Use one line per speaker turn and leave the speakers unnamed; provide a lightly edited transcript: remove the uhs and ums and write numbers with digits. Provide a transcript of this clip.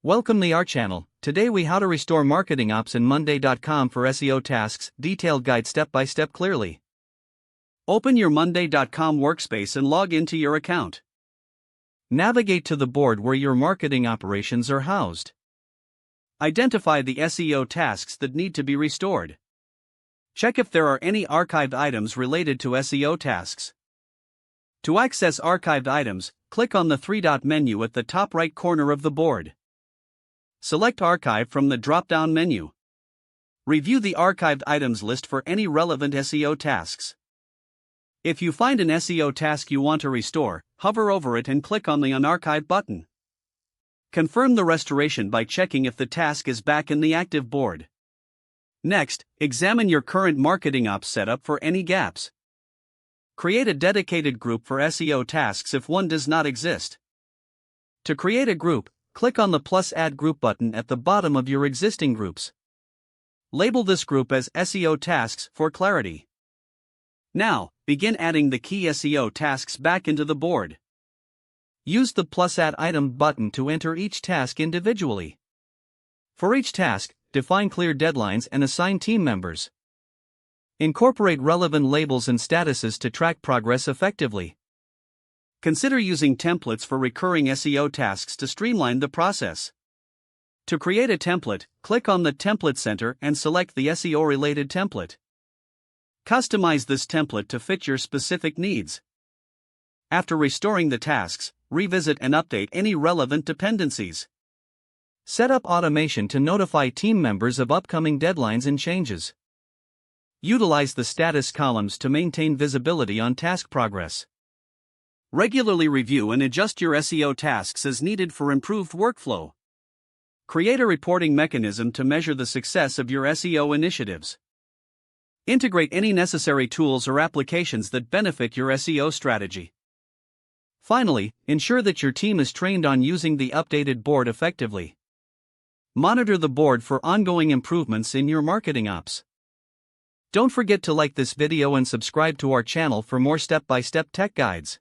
Welcome to our channel. Today we how to restore marketing ops in monday.com for SEO tasks, detailed guide step by step clearly. Open your monday.com workspace and log into your account. Navigate to the board where your marketing operations are housed. Identify the SEO tasks that need to be restored. Check if there are any archived items related to SEO tasks. To access archived items, click on the three-dot menu at the top right corner of the board. Select Archive from the drop-down menu. Review the archived items list for any relevant SEO tasks. If you find an SEO task you want to restore, hover over it and click on the Unarchive button. Confirm the restoration by checking if the task is back in the active board. Next, examine your current marketing ops setup for any gaps. Create a dedicated group for SEO tasks if one does not exist. To create a group, click on the plus Add Group button at the bottom of your existing groups. Label this group as SEO Tasks for clarity. Now, begin adding the key SEO tasks back into the board. Use the plus Add Item button to enter each task individually. For each task, define clear deadlines and assign team members. Incorporate relevant labels and statuses to track progress effectively. Consider using templates for recurring SEO tasks to streamline the process. To create a template, click on the Template Center and select the SEO-related template. Customize this template to fit your specific needs. After restoring the tasks, revisit and update any relevant dependencies. Set up automation to notify team members of upcoming deadlines and changes. Utilize the status columns to maintain visibility on task progress. Regularly review and adjust your SEO tasks as needed for improved workflow. Create a reporting mechanism to measure the success of your SEO initiatives. Integrate any necessary tools or applications that benefit your SEO strategy. Finally, ensure that your team is trained on using the updated board effectively. Monitor the board for ongoing improvements in your marketing ops. Don't forget to like this video and subscribe to our channel for more step-by-step tech guides.